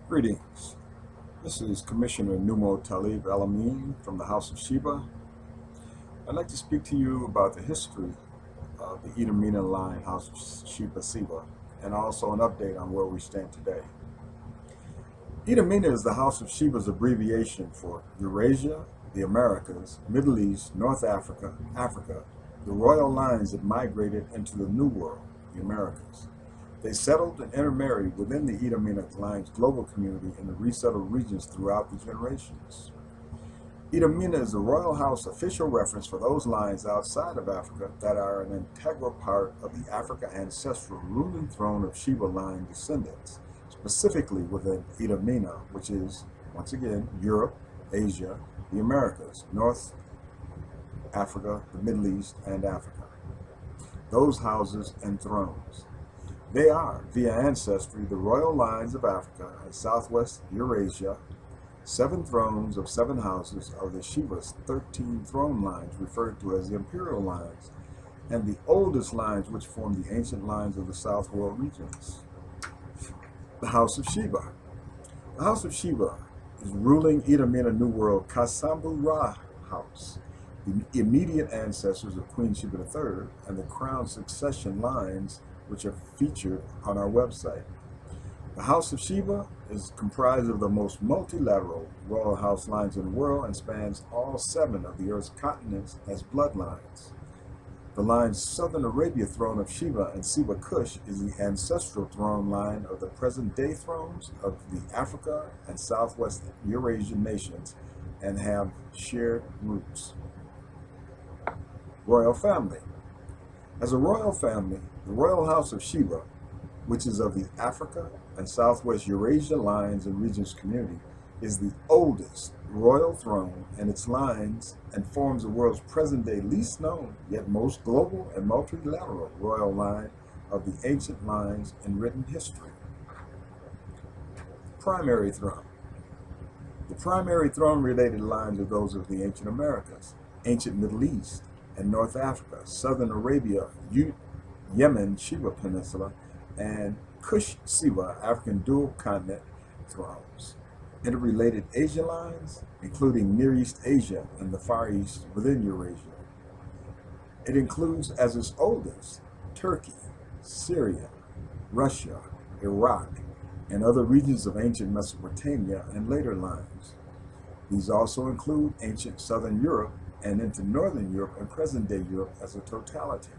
Greetings. This is Commissioner Nuumo Taalib Amin from the House of Sheba. I'd like to speak to you about the history of the ETAMENAA line House of Sheba and also an update on where we stand today. ETAMENAA is the House of Sheba's abbreviation for Eurasia, the Americas, Middle East, North Africa, the royal lines that migrated into the New World, the Americas. They settled and intermarried within the ETAMENAA line's global community in the resettled regions throughout the generations. ETAMENAA is the royal house official reference for those lines outside of Africa that are an integral part of the Africa ancestral ruling throne of Sheba line descendants, specifically within ETAMENAA, which is, once again, Europe, Asia, the Americas, North Africa, the Middle East, and Africa. Those houses and thrones. They are, via ancestry, the royal lines of Africa and Southwest Eurasia, 7 thrones of 7 houses of the Sheba's 13 throne lines referred to as the Imperial lines, and the oldest lines which form the ancient lines of the South World regions. The House of Sheba. The House of Sheba is ruling ETAMENAA New World Kasambu-Ra house, the immediate ancestors of Queen Sheba III and the crown succession lines which are featured on our website. The House of Sheba is comprised of the most multilateral royal house lines in the world and spans all 7 of the Earth's continents as bloodlines. The line's Southern Arabia throne of Sheba and Sheba Kush is the ancestral throne line of the present-day thrones of the Africa and Southwest Eurasian nations and have shared roots. Royal family. As a royal family, the Royal House of Sheba, which is of the Africa and Southwest Eurasia lines and regions community, is the oldest royal throne, and its lines and forms the world's present-day least known, yet most global and multilateral royal line of the ancient lines in written history. Primary throne. The primary throne-related lines are those of the ancient Americas, ancient Middle East, and North Africa, Southern Arabia, Yemen, Sheba Peninsula, and Kush Sheba, African dual continent thrones. Interrelated Asia lines, including Near East Asia and the Far East within Eurasia. It includes as its oldest Turkey, Syria, Russia, Iraq, and other regions of ancient Mesopotamia and later lines. These also include ancient Southern Europe and into Northern Europe and present-day Europe as a totality.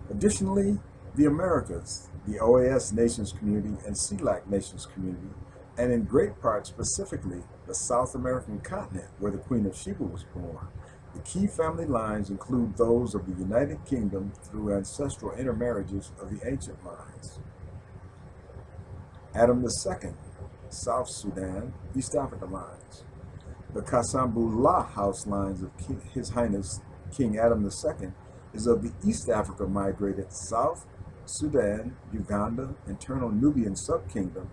Additionally, the Americas, the OAS nations community and CELAC nations community, and in great part specifically the South American continent where the Queen of Sheba was born. The key family lines include those of the United Kingdom through ancestral intermarriages of the ancient lines. Adam II, South Sudan, East Africa lines. The Kasambu-La house lines of His Highness King Adam II is of the East Africa migrated South Sudan, Uganda, internal Nubian subkingdom,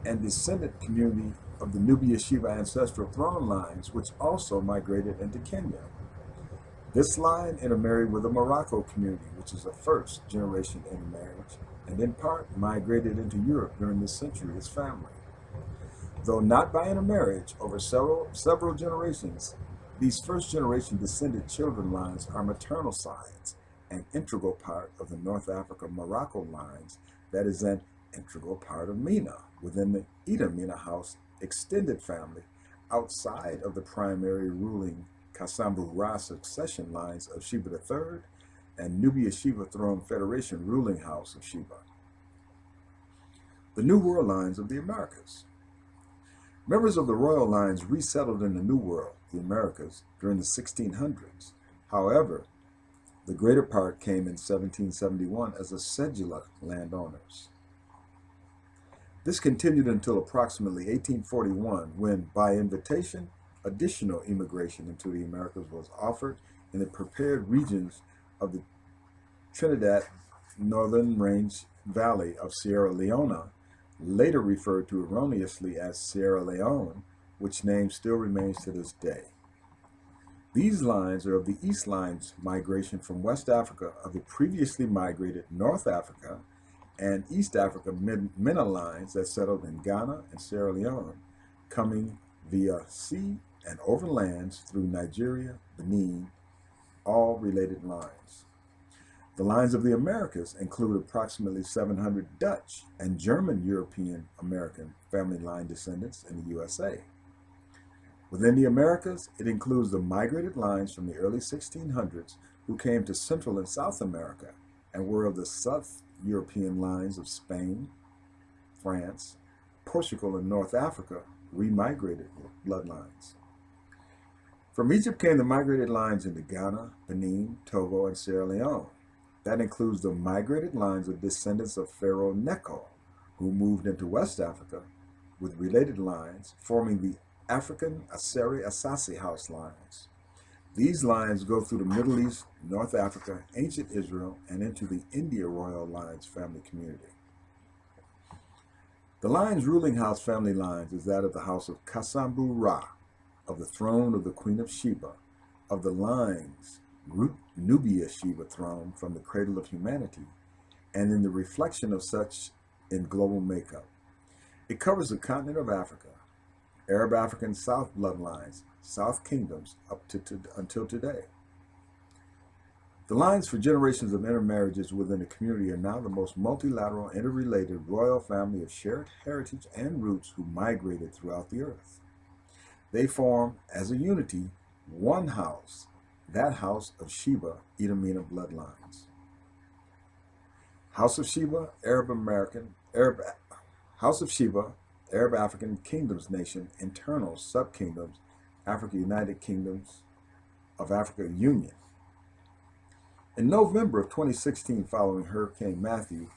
and descendant community of the Nubia Sheba ancestral throne lines, which also migrated into Kenya. This line intermarried with the Morocco community, which is a first generation intermarriage, and in part migrated into Europe during this century as family. Though not by intermarriage over several generations, these first generation descended children lines are maternal sides, an integral part of the North Africa Morocco lines that is an integral part of MENA within the ETAMENAA house extended family outside of the primary ruling Kasambu-Ra succession lines of Sheba III and Nubia Sheba Throne Federation ruling house of Sheba. The New World lines of the Americas. Members of the royal lines resettled in the New World, the Americas, during the 1600s. However, the greater part came in 1771 as a cedula landowners. This continued until approximately 1841 when, by invitation, additional immigration into the Americas was offered in the prepared regions of the Trinidad Northern Range Valley of Sierra Leone, later referred to erroneously as Sierra Leone, which name still remains to this day. These lines are of the East Line's migration from West Africa of the previously migrated North Africa and East Africa MENA lines that settled in Ghana and Sierra Leone, coming via sea and over lands through Nigeria, Benin, all related lines. The lines of the Americas include approximately 700 Dutch and German European American family line descendants in the USA. Within the Americas, it includes the migrated lines from the early 1600s who came to Central and South America and were of the South European lines of Spain, France, Portugal, and North Africa, remigrated bloodlines. From Egypt came the migrated lines into Ghana, Benin, Togo, and Sierra Leone. That includes the migrated lines of descendants of Pharaoh Necho, who moved into West Africa, with related lines forming the African Asari-Asasi house lines. These lines go through the Middle East, North Africa, ancient Israel, and into the India royal lines family community. The line's ruling house family lines is that of the house of Kasambu-Ra, of the throne of the Queen of Sheba, of the lines Nubia Sheba throne from the cradle of humanity, and in the reflection of such in global makeup. It covers the continent of Africa, Arab African South bloodlines, South kingdoms up to until today. The lines for generations of intermarriages within the community are now the most multilateral, interrelated royal family of shared heritage and roots who migrated throughout the earth. They form, as a unity, one house, that house of Sheba, ETAMENAA bloodlines. House of Sheba, House of Sheba, Arab African Kingdoms Nation, internal subkingdoms, Africa United Kingdoms of Africa Union. In November of 2016, following Hurricane Matthew,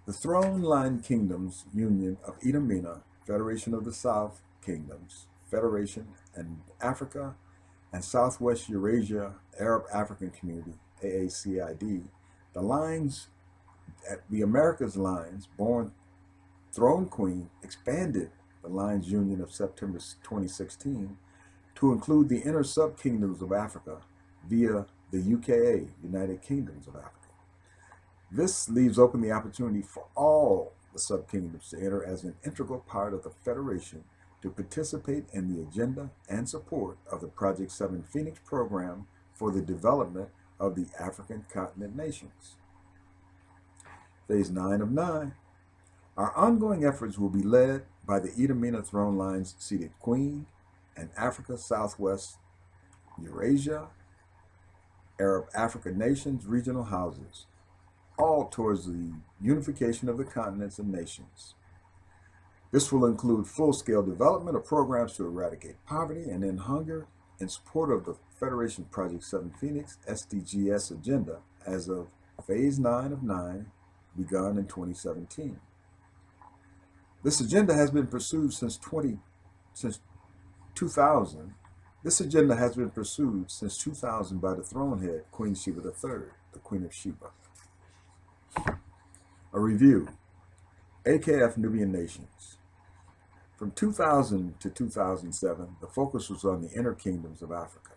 the Throne Line Kingdoms Union of ETAMENAA, Federation of the South Kingdoms, Federation and Africa and Southwest Eurasia Arab African Community, AACID, the Americas lines, born Throne Queen, expanded the lines union of September 2016 to include the inner subkingdoms of Africa via the UKA, United Kingdoms of Africa. This leaves open the opportunity for all the subkingdoms to enter as an integral part of the Federation to participate in the agenda and support of the Project 7 Phoenix program for the development of the African continent nations. Phase 9 of 9. Our ongoing efforts will be led by the ETAMENAA Throne Lines seated Queen and Africa Southwest Eurasia Arab Africa nations regional houses, all towards the unification of the continents and nations. This will include full-scale development of programs to eradicate poverty and end hunger in support of the Federation Project 7 Phoenix SDGs agenda as of Phase 9 of 9, begun in 2017. This agenda has been pursued since 2000. This agenda has been pursued since 2000 by the throne head, Queen Sheba III, the Queen of Sheba. A review. AKF Nubian Nations. From 2000 to 2007, the focus was on the inner kingdoms of Africa.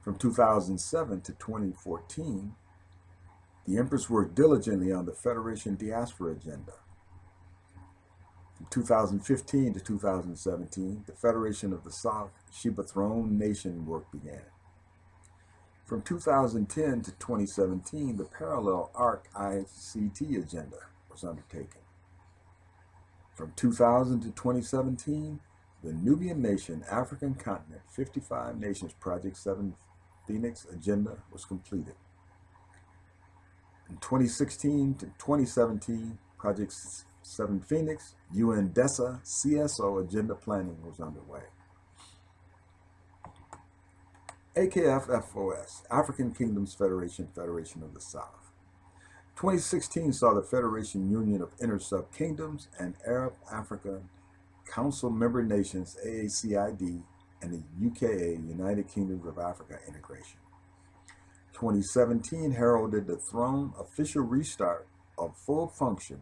From 2007 to 2014, the Empress worked diligently on the Federation Diaspora agenda. From 2015 to 2017, the Federation of the South Sheba Throne Nation work began. From 2010 to 2017, the Parallel ARC ICT agenda was undertaken. From 2000 to 2017, the Nubian Nation African Continent 55 Nations Project 7 Phoenix agenda was completed. In 2016 to 2017, Project 7 Phoenix UNDESA CSO agenda planning was underway. AKF-FOS, African Kingdoms Federation, Federation of the South. 2016 saw the Federation Union of Inner Sub-Kingdoms and Arab African Council member nations AACID and the UKA, United Kingdoms of Africa integration. 2017 heralded the throne official restart of full function,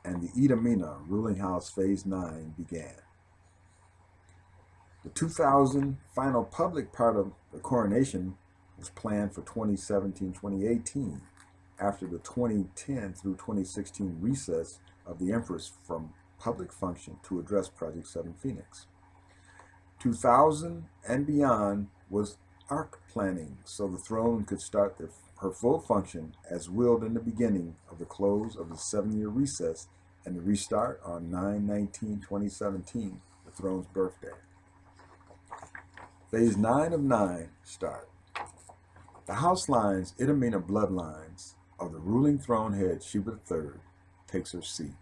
and the ETAMENAA ruling house phase 9 began. The 2000 final public part of the coronation was planned for 2017-2018. after the 2010 through 2016 recess of the Empress from public function to address Project 7 Phoenix. 2000 and beyond was arc planning, so the throne could start her full function as willed in the beginning of the close of the 7-year recess and the restart on 9/19/2017, the throne's birthday. Phase 9 of 9 start. The house lines, ETAMENAA bloodlines of the ruling throne head, Sheba III, takes her seat.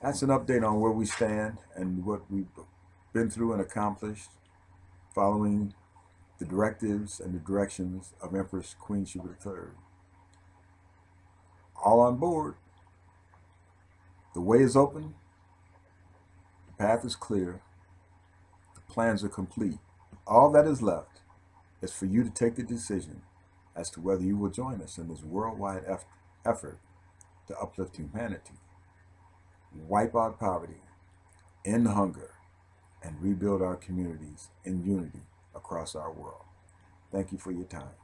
That's an update on where we stand and what we've been through and accomplished following the directives and the directions of Empress Queen Sheba III. All on board. The way is open. The path is clear. The plans are complete. All that is left is for you to take the decision as to whether you will join us in this worldwide effort to uplift humanity, wipe out poverty, end hunger, and rebuild our communities in unity across our world. Thank you for your time.